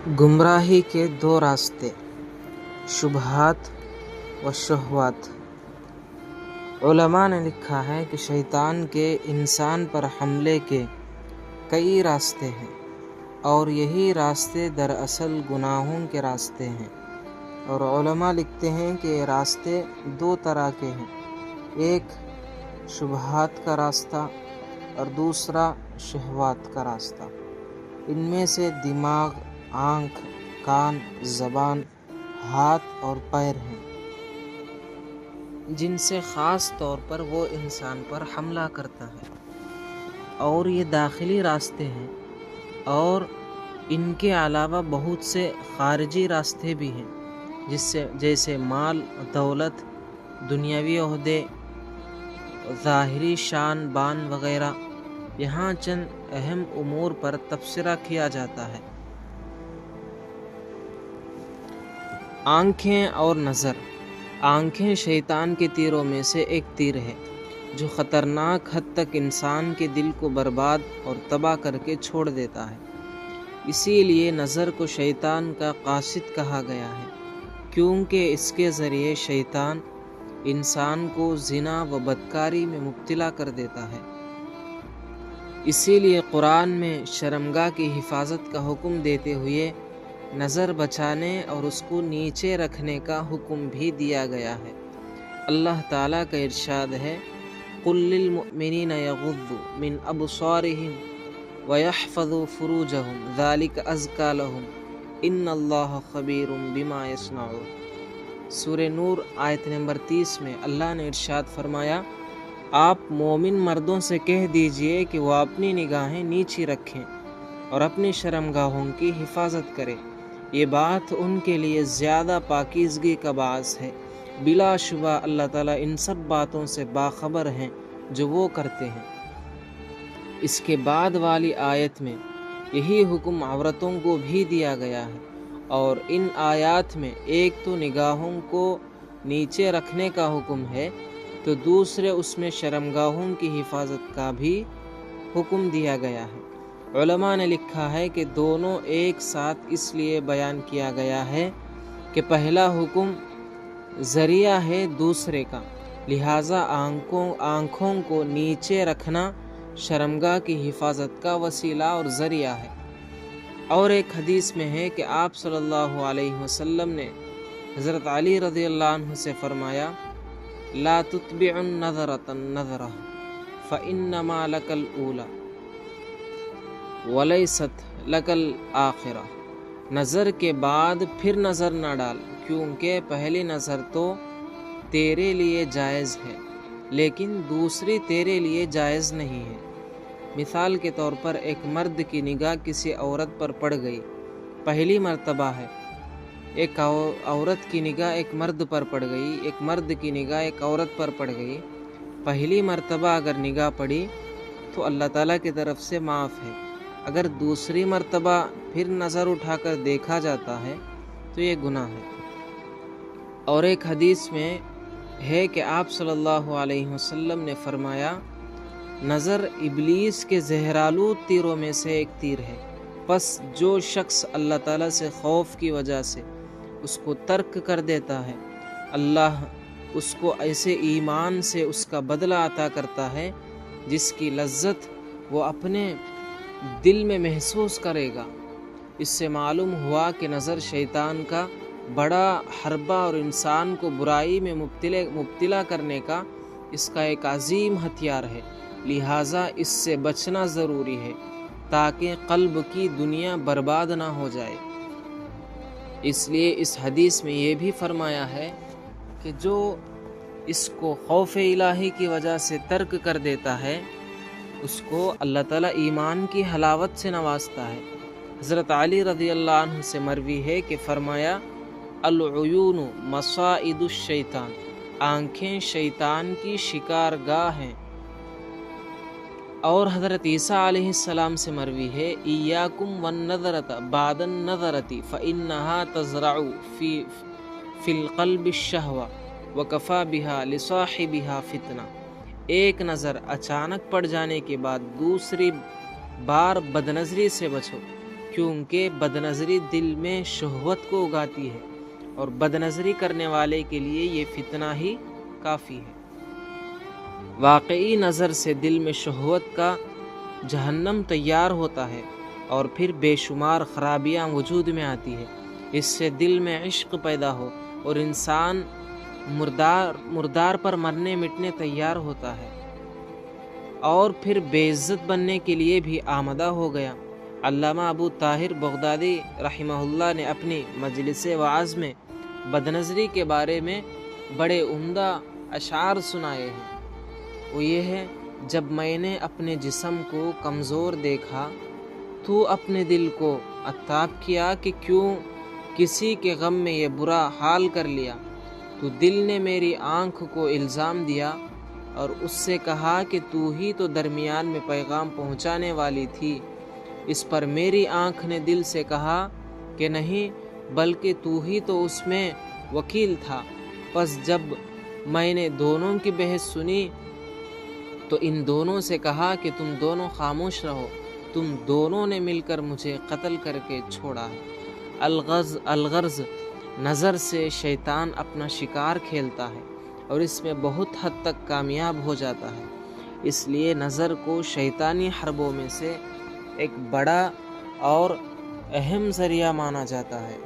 گمراہی کے دو راستے، شبہات و شہوات۔ علماء نے لکھا ہے کہ شیطان کے انسان پر حملے کے کئی راستے ہیں، اور یہی راستے دراصل گناہوں کے راستے ہیں۔ اور علماء لکھتے ہیں کہ یہ راستے دو طرح کے ہیں، ایک شبہات کا راستہ اور دوسرا شہوات کا راستہ۔ ان میں سے دماغ، آنکھ، کان، زبان، ہاتھ اور پیر ہیں، جن سے خاص طور پر وہ انسان پر حملہ کرتا ہے، اور یہ داخلی راستے ہیں، اور ان کے علاوہ بہت سے خارجی راستے بھی ہیں، جیسے مال، دولت، دنیاوی عہدے، ظاہری شان بان وغیرہ۔ یہاں چند اہم امور پر تبصرہ کیا جاتا ہے۔ آنکھیں اور نظر۔ آنکھیں شیطان کے تیروں میں سے ایک تیر ہے، جو خطرناک حد تک انسان کے دل کو برباد اور تباہ کر کے چھوڑ دیتا ہے۔ اسی لیے نظر کو شیطان کا قاصد کہا گیا ہے، کیونکہ اس کے ذریعے شیطان انسان کو زنا و بدکاری میں مبتلا کر دیتا ہے۔ اسی لیے قرآن میں شرمگاہ کی حفاظت کا حکم دیتے ہوئے نظر بچانے اور اس کو نیچے رکھنے کا حکم بھی دیا گیا ہے۔ اللہ تعالیٰ کا ارشاد ہے، قُل لِّلْمُؤْمِنِينَ يَغُضُّوا مِنْ أَبْصَارِهِمْ وَيَحْفَظُوا فُرُوجَهُمْ ذَلِكَ أَزْكَىٰ لَهُمْ إِنَّ اللَّهَ خَبِيرٌ بِمَا يَصْنَعُونَ۔ سورہ نور آیت نمبر 30 میں اللہ نے ارشاد فرمایا، آپ مومن مردوں سے کہہ دیجئے کہ وہ اپنی نگاہیں نیچی رکھیں اور اپنی شرمگاہوں کی حفاظت کریں، یہ بات ان کے لیے زیادہ پاکیزگی کا باعث ہے۔ بلا شبہ اللہ تعالیٰ ان سب باتوں سے باخبر ہیں جو وہ کرتے ہیں۔ اس کے بعد والی آیت میں یہی حکم عورتوں کو بھی دیا گیا ہے، اور ان آیات میں ایک تو نگاہوں کو نیچے رکھنے کا حکم ہے، تو دوسرے اس میں شرمگاہوں کی حفاظت کا بھی حکم دیا گیا ہے۔ علماء نے لکھا ہے کہ دونوں ایک ساتھ اس لیے بیان کیا گیا ہے کہ پہلا حکم ذریعہ ہے دوسرے کا، لہٰذا آنکھوں کو نیچے رکھنا شرمگاہ کی حفاظت کا وسیلہ اور ذریعہ ہے۔ اور ایک حدیث میں ہے کہ آپ صلی اللہ علیہ وسلم نے حضرت علی رضی اللہ عنہ سے فرمایا، لا تتبع النظرة النظرة فإنما لك الأولى ولیست لک الآخرہ۔ نظر کے بعد پھر نظر نہ ڈال، کیونکہ پہلی نظر تو تیرے لیے جائز ہے، لیکن دوسری تیرے لیے جائز نہیں ہے۔ مثال کے طور پر ایک مرد کی نگاہ کسی عورت پر پڑ گئی، پہلی مرتبہ ہے۔ ایک عورت کی نگاہ ایک مرد پر پڑ گئی، ایک مرد کی نگاہ ایک عورت پر پڑ گئی۔ پہلی مرتبہ اگر نگاہ پڑی تو اللہ تعالیٰ کی طرف سے معاف ہے، اگر دوسری مرتبہ پھر نظر اٹھا کر دیکھا جاتا ہے تو یہ گناہ ہے۔ اور ایک حدیث میں ہے کہ آپ صلی اللہ علیہ وسلم نے فرمایا، نظر ابلیس کے زہرآلود تیروں میں سے ایک تیر ہے، پس جو شخص اللہ تعالیٰ سے خوف کی وجہ سے اس کو ترک کر دیتا ہے، اللہ اس کو ایسے ایمان سے اس کا بدلہ عطا کرتا ہے جس کی لذت وہ اپنے دل میں محسوس کرے گا۔ اس سے معلوم ہوا کہ نظر شیطان کا بڑا حربہ اور انسان کو برائی میں مبتلا کرنے کا اس کا ایک عظیم ہتھیار ہے، لہٰذا اس سے بچنا ضروری ہے تاکہ قلب کی دنیا برباد نہ ہو جائے۔ اس لیے اس حدیث میں یہ بھی فرمایا ہے کہ جو اس کو خوف الہی کی وجہ سے ترک کر دیتا ہے، اس کو اللہ تعالیٰ ایمان کی حلاوت سے نوازتا ہے۔ حضرت علی رضی اللہ عنہ سے مروی ہے کہ فرمایا، العیون مصائد الشیطان، آنکھیں شیطان کی شکارگاہ ہیں۔ اور حضرت عیسیٰ علیہ السلام سے مروی ہے، ایاکم والنظرۃ بعد النظرۃ فإنها تزرع فی القلب الشہوہ وکفی بہا لصاحبہا فتنہ۔ ایک نظر اچانک پڑ جانے کے بعد دوسری بار بدنظری سے بچو، کیونکہ بدنظری دل میں شہوت کو اگاتی ہے اور بدنظری کرنے والے کے لیے یہ فتنہ ہی کافی ہے۔ واقعی نظر سے دل میں شہوت کا جہنم تیار ہوتا ہے اور پھر بے شمار خرابیاں وجود میں آتی ہے۔ اس سے دل میں عشق پیدا ہو اور انسان مردار پر مرنے مٹنے تیار ہوتا ہے اور پھر بے عزت بننے کے لیے بھی آمادہ ہو گیا۔ علامہ ابو طاہر بغدادی رحمہ اللہ نے اپنی مجلس وعظ میں بدنظری کے بارے میں بڑے عمدہ اشعار سنائے ہیں۔ وہ یہ ہے: جب میں نے اپنے جسم کو کمزور دیکھا تو اپنے دل کو عتاب کیا کہ کیوں کسی کے غم میں یہ برا حال کر لیا، تو دل نے میری آنکھ کو الزام دیا اور اس سے کہا کہ تو ہی تو درمیان میں پیغام پہنچانے والی تھی۔ اس پر میری آنکھ نے دل سے کہا کہ نہیں، بلکہ تو ہی تو اس میں وکیل تھا۔ پس جب میں نے دونوں کی بحث سنی تو ان دونوں سے کہا کہ تم دونوں خاموش رہو، تم دونوں نے مل کر مجھے قتل کر کے چھوڑا ہے۔ الغرض نظر سے شیطان اپنا شکار کھیلتا ہے اور اس میں بہت حد تک کامیاب ہو جاتا ہے۔ اس لیے نظر کو شیطانی حربوں میں سے ایک بڑا اور اہم ذریعہ مانا جاتا ہے۔